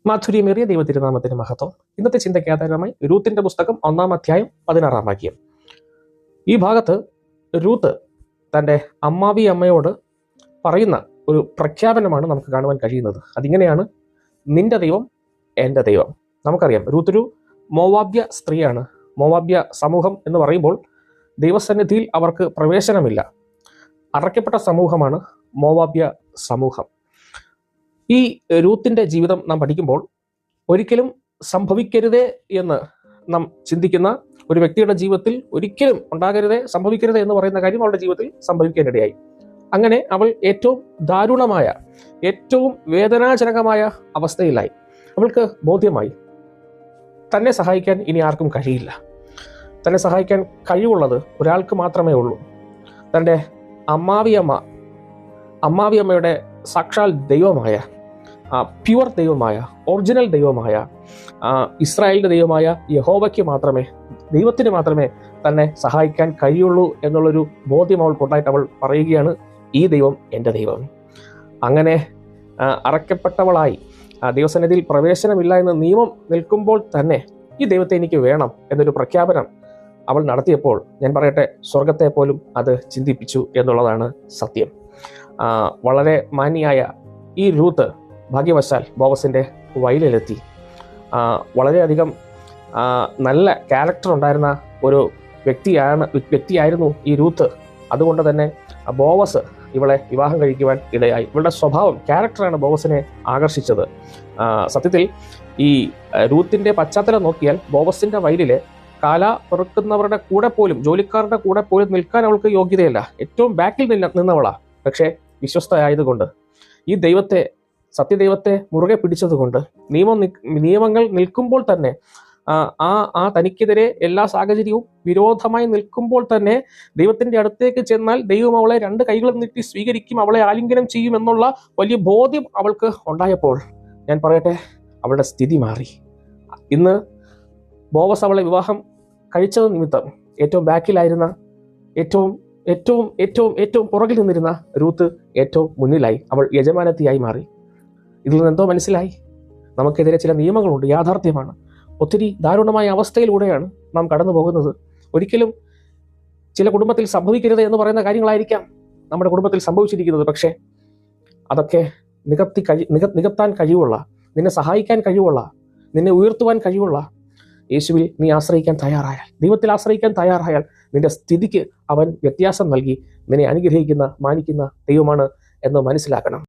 മാധുര്യമേറിയ ദൈവതിരുനാമത്തിന് മഹത്വം. ഇന്നത്തെ ചിന്തയ്ക്ക് ആധാരമായി രൂത്തിന്റെ പുസ്തകം 1-ാം അധ്യായം 16-ാം വാക്യം. ഈ ഭാഗത്ത് രൂത്ത് തൻ്റെ അമ്മാവി അമ്മയോട് പറയുന്ന ഒരു പ്രഖ്യാപനമാണ് നമുക്ക് കാണുവാൻ കഴിയുന്നത്. അതിങ്ങനെയാണ്: നിന്റെ ദൈവം എൻ്റെ ദൈവം. നമുക്കറിയാം, രൂത്തൊരു മോവാബ്യ സ്ത്രീയാണ്. മോവാബ്യ സമൂഹം എന്ന് പറയുമ്പോൾ ദൈവസന്നിധിയിൽ അവർക്ക് പ്രവേശനമില്ല. അറയ്ക്കപ്പെട്ട സമൂഹമാണ് മോവാബ്യ സമൂഹം. ഈ രൂത്തിന്റെ ജീവിതം നാം പഠിക്കുമ്പോൾ ഒരിക്കലും സംഭവിക്കരുതേ എന്ന് നാം ചിന്തിക്കുന്ന ഒരു വ്യക്തിയുടെ ജീവിതത്തിൽ ഒരിക്കലും ഉണ്ടാകരുതേ, സംഭവിക്കരുതേ എന്ന് പറയുന്ന കാര്യം അവളുടെ ജീവിതത്തിൽ സംഭവിക്കാനിടയായി. അങ്ങനെ അവൾ ഏറ്റവും ദാരുണമായ, ഏറ്റവും വേദനാജനകമായ അവസ്ഥയിലായി. അവൾക്ക് ബോധ്യമായി, തന്നെ സഹായിക്കാൻ ഇനി ആർക്കും കഴിയില്ല. തന്നെ സഹായിക്കാൻ കഴിവുള്ളത് ഒരാൾക്ക് മാത്രമേ ഉള്ളൂ. തൻ്റെ അമ്മാവിയമ്മയുടെ സാക്ഷാൽ ദൈവമായ, പ്യുവർ ദൈവമായ, ഒറിജിനൽ ദൈവമായ, ഇസ്രായേലിൻ്റെ ദൈവമായ യഹോവയ്ക്ക് മാത്രമേ, ദൈവത്തിന് മാത്രമേ തന്നെ സഹായിക്കാൻ കഴിയുള്ളൂ എന്നുള്ളൊരു ബോധ്യം അവൾക്കുണ്ടായിട്ട് അവൾ പറയുകയാണ്: ഈ ദൈവം എൻ്റെ ദൈവം. അങ്ങനെ അറയ്ക്കപ്പെട്ടവളായി ദൈവസന്നിധിയിൽ പ്രവേശനമില്ല എന്ന് നിയമം നിൽക്കുമ്പോൾ തന്നെ ഈ ദൈവത്തെ എനിക്ക് വേണം എന്നൊരു പ്രഖ്യാപനം അവൾ നടത്തിയപ്പോൾ, ഞാൻ പറയട്ടെ, സ്വർഗത്തെ പോലും അത് ചിന്തിപ്പിച്ചു എന്നുള്ളതാണ് സത്യം. വളരെ മാന്യയായ ഈ രൂത്ത് ഭാഗ്യവശാൽ ബോവസിൻ്റെ വയലിലെത്തി. വളരെയധികം നല്ല ക്യാരക്ടർ ഉണ്ടായിരുന്ന ഒരു വ്യക്തിയായിരുന്നു ഈ രൂത്ത്. അതുകൊണ്ട് തന്നെ ബോവസ് ഇവളെ വിവാഹം കഴിക്കുവാൻ ഇടയായി. ഇവളുടെ സ്വഭാവം, ക്യാരക്ടറാണ് ബോവസിനെ ആകർഷിച്ചത്. സത്യത്തിൽ ഈ രൂത്തിൻ്റെ പശ്ചാത്തലം നോക്കിയാൽ ബോവസിൻ്റെ വയലിലെ കാല പെറുക്കുന്നവരുടെ കൂടെ പോലും, ജോലിക്കാരുടെ കൂടെ പോലും നിൽക്കാൻ അവൾക്ക് യോഗ്യതയല്ല. ഏറ്റവും ബാക്കിൽ നിന്നവളാ. പക്ഷേ വിശ്വസ്തയായതുകൊണ്ട്, ഈ ദൈവത്തെ, സത്യദൈവത്തെ മുറുകെ പിടിച്ചതുകൊണ്ട്, നിയമങ്ങൾ നിൽക്കുമ്പോൾ തന്നെ, തനിക്കെതിരെ എല്ലാ സാഹചര്യവും വിരോധമായി നിൽക്കുമ്പോൾ തന്നെ ദൈവത്തിന്റെ അടുത്തേക്ക് ചെന്നാൽ ദൈവം അവളെ രണ്ട് കൈകളും നീട്ടി സ്വീകരിക്കും, അവളെ ആലിംഗനം ചെയ്യും എന്നുള്ള വലിയ ബോധ്യം അവൾക്ക് ഉണ്ടായപ്പോൾ, ഞാൻ പറയട്ടെ, അവളുടെ സ്ഥിതി മാറി. ഇന്ന് ബോവസ് അവളെ വിവാഹം കഴിച്ചത് നിമിത്തം ഏറ്റവും ബാക്കിലായിരുന്ന, ഏറ്റവും ഏറ്റവും ഏറ്റവും ഏറ്റവും പുറകിൽ നിന്നിരുന്ന രൂത്ത് ഏറ്റവും മുന്നിലായി. അവൾ യജമാനത്തിയായി മാറി. ഇതിൽ നിന്ന് എന്തോ മനസ്സിലായി? നമുക്കെതിരെ ചില നിയമങ്ങളുണ്ട്, യാഥാർത്ഥ്യമാണ്. ഒത്തിരി ദാരുണമായ അവസ്ഥയിലൂടെയാണ് നാം കടന്നു പോകുന്നത്. ഒരിക്കലും ചില കുടുംബത്തിൽ സംഭവിക്കരുത് എന്ന് പറയുന്ന കാര്യങ്ങളായിരിക്കാം നമ്മുടെ കുടുംബത്തിൽ സംഭവിച്ചിരിക്കുന്നത്. പക്ഷേ അതൊക്കെ നികത്താൻ കഴിവുള്ള, നിന്നെ സഹായിക്കാൻ കഴിവുള്ള, നിന്നെ ഉയർത്തുവാൻ കഴിവുള്ള യേശുവിൽ നീ ആശ്രയിക്കാൻ തയ്യാറായാൽ, ദൈവത്തിൽ ആശ്രയിക്കാൻ തയ്യാറായാൽ, നിന്റെ സ്ഥിതിക്ക് അവൻ വ്യത്യാസം നൽകി നിന്നെ അനുഗ്രഹിക്കുന്ന, മാനിക്കുന്ന ദൈവമാണ് എന്ന് മനസ്സിലാക്കണം.